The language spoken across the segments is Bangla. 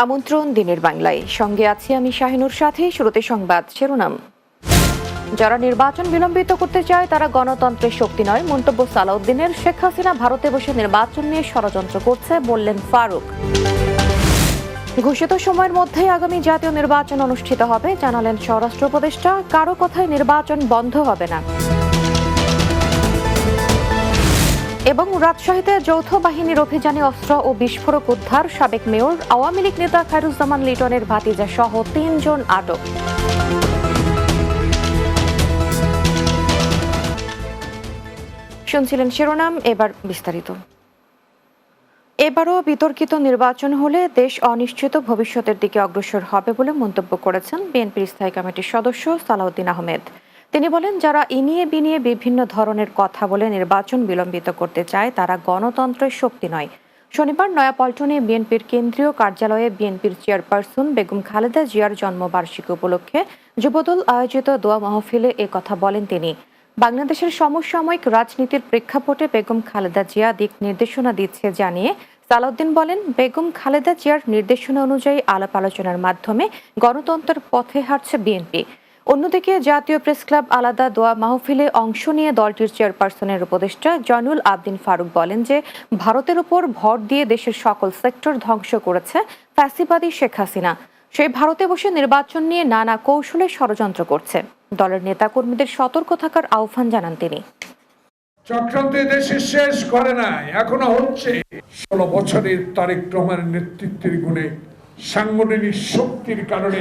আমন্ত্রণ দিনের বাংলায়, সঙ্গে আছি আমি শাহিনুর। সাথে শুরুতে সংবাদ শিরোনাম। যারা নির্বাচন বিলম্বিত করতে চায় তারা গণতন্ত্রের শক্তি নয়, মন্তব্য সালাউদ্দিনের। শেখ হাসিনা ভারতে বসে নির্বাচন নিয়ে ষড়যন্ত্র করছে বললেন ফারুক। ঘোষিত সময়ের মধ্যেই আগামী জাতীয় নির্বাচন অনুষ্ঠিত হবে জানালেন স্বরাষ্ট্র উপদেষ্টা। কারো কথায় নির্বাচন বন্ধ হবে না। এবং রাজশাহীতে যৌথ বাহিনীর অভিযানে অস্ত্র ও বিস্ফোরক উদ্ধার, সাবেক মেয়র আওয়ামী লীগ নেতা খায়রুজ্জামান লিটনের ভাতিজা সহ ৩ জন আটক। শুনছিলেন শিরোনাম, এবার বিস্তারিত। এবারও বিতর্কিত নির্বাচন হলে দেশ অনিশ্চিত ভবিষ্যতের দিকে অগ্রসর হবে বলে মন্তব্য করেছেন বিএনপির স্থায়ী কমিটির সদস্য সালাউদ্দিন আহমেদ। তিনি বলেন, যারা ইনিয়ে বিনিয়ে বিভিন্ন ধরনের কথা বলে নির্বাচন বিলম্বিত করতে চায় তারা গণতন্ত্রের শক্তি নয়। শনিবার নয়াপল্টনে বিএনপির কেন্দ্রীয় কার্যালয়ে বিএনপির চেয়ারপারসন বেগম খালেদা জিয়ার জন্মবার্ষিকী উপলক্ষে যুবদল আয়োজিত দোয়া মাহফিলে এ কথা বলেন তিনি। বাংলাদেশের সমসাময়িক রাজনীতির প্রেক্ষাপটে বেগম খালেদা জিয়া দিক নির্দেশনা দিচ্ছে জানিয়ে সালাউদ্দিন বলেন, বেগম খালেদা জিয়ার নির্দেশনা অনুযায়ী আলাপ আলোচনার মাধ্যমে গণতন্ত্রের পথে হাঁটছে বিএনপি। অন্যদিকে জাতীয় প্রেস ক্লাব আলাদা দোয়া মাহফিলে অংশ নিয়ে দলটির চেয়ারপারসনের উপদেষ্টা জয়নুল আবদিন ফারুক বলেন যে ভারতের উপর ভর দিয়ে দেশের সকল সেক্টর ধ্বংস করেছে ফ্যাসিবাদী শেখ হাসিনা। সেই ভারতে বসে নির্বাচন নিয়ে নানা কৌশলে ষড়যন্ত্র করছে। দলের নেতাকর্মীদের সতর্ক থাকার আহ্বান জানান তিনি। চক্রান্ত দেশে শেষ করে নাই, এখনো হচ্ছে। 16 বছরের তারেক রহমানের নেতৃত্বের গুণে, সাংগঠনিক শক্তির কারণে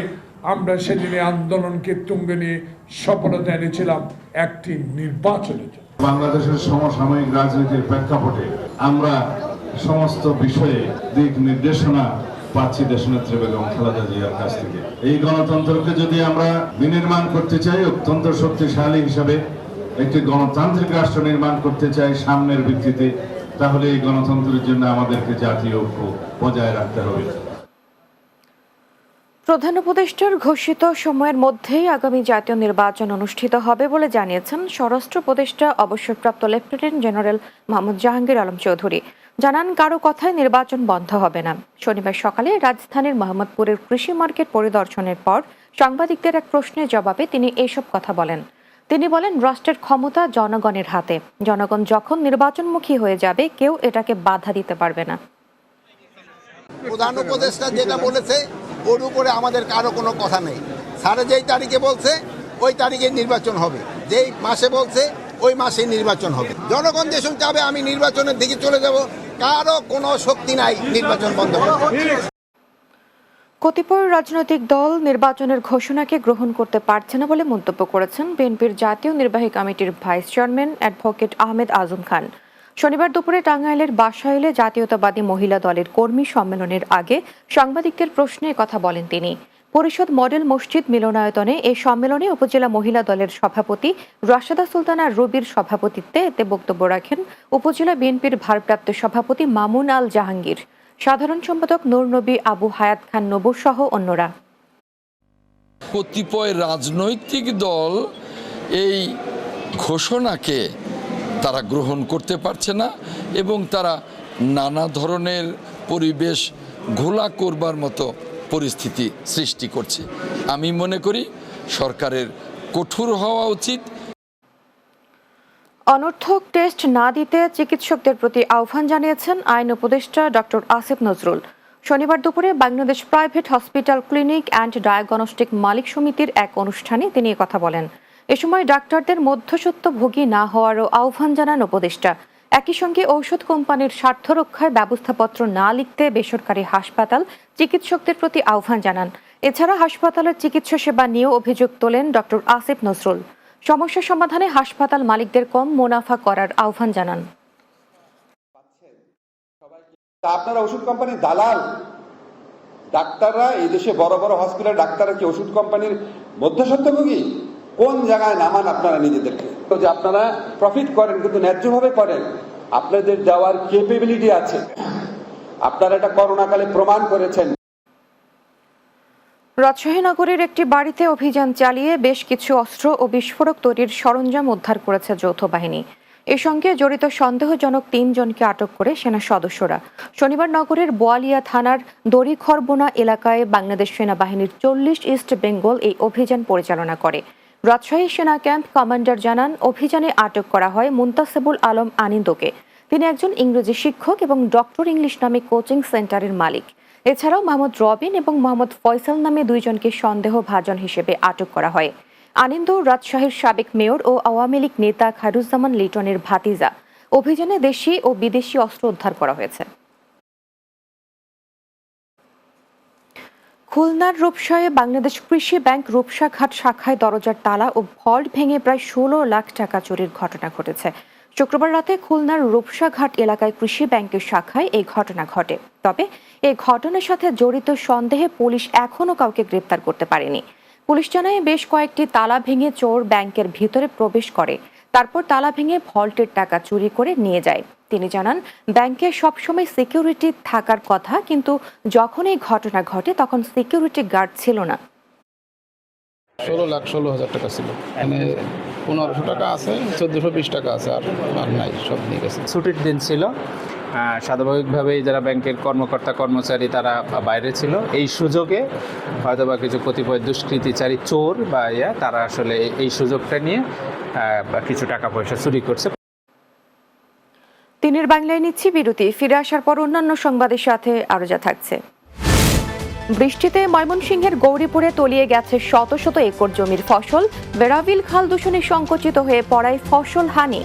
আমরা সেদিনে আন্দোলনকে তুঙ্গে নিয়ে সফলতা এনেছিলাম একটি নির্বাচনের জন্য। বাংলাদেশের সমসাময়িক রাজনীতির প্রেক্ষাপটে আমরা সমস্ত বিষয়ে দিক নির্দেশনা পাচ্ছি দেশনেত্রী বেগম খালেদা জিয়ার কাছ থেকে। এই গণতন্ত্রকে যদি আমরা বিনির্মাণ করতে চাই, অত্যন্ত শক্তিশালী হিসাবে একটি গণতান্ত্রিক রাষ্ট্র নির্মাণ করতে চাই সামনের ভিত্তিতে, তাহলে এই গণতন্ত্রের জন্য আমাদেরকে জাতীয় ঐক্য বজায় রাখতে হবে। প্রধান উপদেষ্টার ঘোষিত সময়ের মধ্যেই আগামী জাতীয় নির্বাচন অনুষ্ঠিত হবে বলে জানিয়েছেন স্বরাষ্ট্র উপদেষ্টা অবসরপ্রাপ্ত লেফটেন্যান্ট জেনারেল মোহাম্মদ জাহাঙ্গীর আলম চৌধুরী। জানান, কারো কথায় নির্বাচন বন্ধ হবে না। শনিবার সকালে রাজধানীর মোহাম্মদপুরের কৃষি মার্কেট পরিদর্শনের পর সাংবাদিকদের এক প্রশ্নের জবাবে তিনি এইসব কথা বলেন। তিনি বলেন, রাষ্ট্রের ক্ষমতা জনগণের হাতে। জনগণ যখন নির্বাচনমুখী হয়ে যাবে কেউ এটাকে বাধা দিতে পারবে না। প্রধান উপদেষ্টা যেটা বলেছে ওর উপরে আমাদের কারো কোনো কথা নেই। স্যার যেই তারিখে বলছে ওই তারিখে নির্বাচন হবে, যেই মাসে বলছে ওই মাসে নির্বাচন হবে। জনগণ যেসব চাবে আমি নির্বাচনের দিকে চলে যাব, কারো কোনো শক্তি নাই নির্বাচন বন্ধ করতে। কতিপয় রাজনৈতিক দল নির্বাচনের ঘোষণাকে গ্রহণ করতে পারছে না বলে মন্তব্য করেছেন বিএনপির জাতীয় নির্বাহী কমিটির vice chairman advocate Ahmed Azam Khan. শনিবার দুপুরে টাঙ্গাইলের বাসাইলে জাতীয়তাবাদী মহিলা দলের কর্মী সম্মেলনের আগে সাংবাদিকদের প্রশ্নে কথা বলেন তিনি। পরিষদ মডেল মসজিদ মিলনায়তনে এই সম্মেলনে উপজেলা মহিলা দলের সভাপতি রাশেদা সুলতানা রুবির সভাপতিত্বে এতে বক্তব্য রাখেন উপজেলা বিএনপির ভারপ্রাপ্ত সভাপতি মামুন আল জাহাঙ্গীর, সাধারণ সম্পাদক নূর নবী আবু হায়াত খান নবু সহ অন্যরা। কতিপয় রাজনৈতিক দল এই ঘোষণাকে তারা গ্রহণ করতে পারছে না এবং তারা নানা ধরনের পরিবেশ ঘোলা করবার মতো পরিস্থিতি সৃষ্টি করছে। আমি মনে করি সরকারের কঠোর হওয়া উচিত। অনর্থক টেস্ট না দিতে চিকিৎসকদের প্রতি আহ্বান জানিয়েছেন আইন উপদেষ্টা ডক্টর আসিফ নজরুল। শনিবার দুপুরে Bangladesh private hospital clinic and diagnostic মালিক সমিতির এক অনুষ্ঠানে তিনি কথা বলেন। এ সময় ডাক্তারদের মধ্যস্বত্বভোগী না হওয়ারও আহ্বান জানান উপদেষ্টা। একই সঙ্গে ঔষধ কোম্পানির স্বার্থ রক্ষায় ব্যবস্থাপত্র না লিখতে বেসরকারি হাসপাতাল চিকিৎসকদের প্রতি আহ্বান জানান। এছাড়া হাসপাতালের চিকিৎসা সেবা নিয়েও অভিযোগ তোলেন ডক্টর আসিফ নজরুল। সমস্যা সমাধানে হাসপাতাল মালিকদের কম মুনাফা করার আহ্বান জানান। আপনারা ওষুধ কোম্পানির দালাল, ডাক্তাররা এই দেশে বড় বড় হসপিটাল ডাক্তাররা কি ওষুধ কোম্পানির মধ্যস্বত্বভোগী? কোন জায়গায় নামান আপনারা নিজেদেরকে? যে আপনারা প্রফিট করেন কিন্তু ন্যায্যভাবে করেন, আপনাদের দেওয়ার ক্যাপাবিলিটি আছে, আপনারা এটা করোনাকালে প্রমাণ করেছেন। রাজশাহী নগরীর একটি বাড়িতে অভিযান চালিয়ে বেশ কিছু অস্ত্র ও বিস্ফোরক তৈরির সরঞ্জাম উদ্ধার করেছে যৌথ বাহিনী। এর সঙ্গে জড়িত সন্দেহজনক 3 জনকে আটক করে সেনা সদস্যরা শনিবার নগরের বোয়ালিয়া থানার দড়িখরবোনা এলাকায় বাংলাদেশ সেনাবাহিনীর 40 ইস্ট বেঙ্গল এই অভিযান পরিচালনা করে। রাজশাহী সেনা ক্যাম্প কমান্ডার জানান, অভিযানে আটক করা হয় মুন্তাসিবুল আলম আনিন্দকে। তিনি একজন ইংরেজি শিক্ষক এবং ডক্টর ইংলিশ নামে কোচিং সেন্টারের মালিক। এছাড়াও মোহাম্মদ রবিন এবং মোহাম্মদ ফয়সাল নামে 2 জনকে সন্দেহভাজন হিসেবে আটক করা হয়। আনিন্দ রাজশাহীর সাবেক মেয়র ও আওয়ামী লীগ নেতা খায়রুজ্জামান লিটনের ভাতিজা। অভিযানে দেশি ও বিদেশি অস্ত্র উদ্ধার করা হয়েছে। খুলনার রূপসায় বাংলাদেশ কৃষি ব্যাংক রূপসাঘাট শাখায় দরজার তালা ও ভল্ট ভেঙে প্রায় 16 লাখ টাকা চুরির ঘটনা ঘটেছে। শুক্রবার রাতে খুলনার রূপসাঘাট এলাকায় কৃষি ব্যাংকের শাখায় এই ঘটনা ঘটে। তবে এই ঘটনার সাথে জড়িত সন্দেহে পুলিশ এখনও কাউকে গ্রেপ্তার করতে পারেনি। পুলিশ জানায়, বেশ কয়েকটি তালা ভেঙে চোর ব্যাংকের ভিতরে প্রবেশ করে, তারপর তালা ভেঙে ভল্টের টাকা চুরি করে নিয়ে যায়। তিনি জানান, ব্যাংকে সবসময় সিকিউরিটি থাকার কথা, কিন্তু যখন এই ঘটনা ঘটে তখন সিকিউরিটি গার্ড ছিল না। 16,16,000 টাকা ছিল, মানে 1500 টাকা আছে, 1420 টাকা আছে, আর নাই, সব নিয়ে গেছে। ছুটির দিন ছিল, স্বাভাবিকভাবেই যারা ব্যাংকের কর্মকর্তা কর্মচারী তারা বাইরে ছিল। এই সুযোগে হয়তোবা কিছু কতিপয় দুষ্কৃতিচারী চোর বা তারা আসলে এই সুযোগটা নিয়ে কিছু টাকা পয়সা চুরি করছে। দিনের বাংলায় নিচ্ছি বিরতি। ফিরে আসার পর অন্যান্য সংবাদের সাথে আরো যা থাকছে। বৃষ্টিতে ময়মনসিংহের গৌরীপুরে তলিয়ে গেছে শত শত একর জমির ফসল। ভেরাভিল খাল দূষণে সংকুচিত হয়ে পড়ায় ফসল হানি।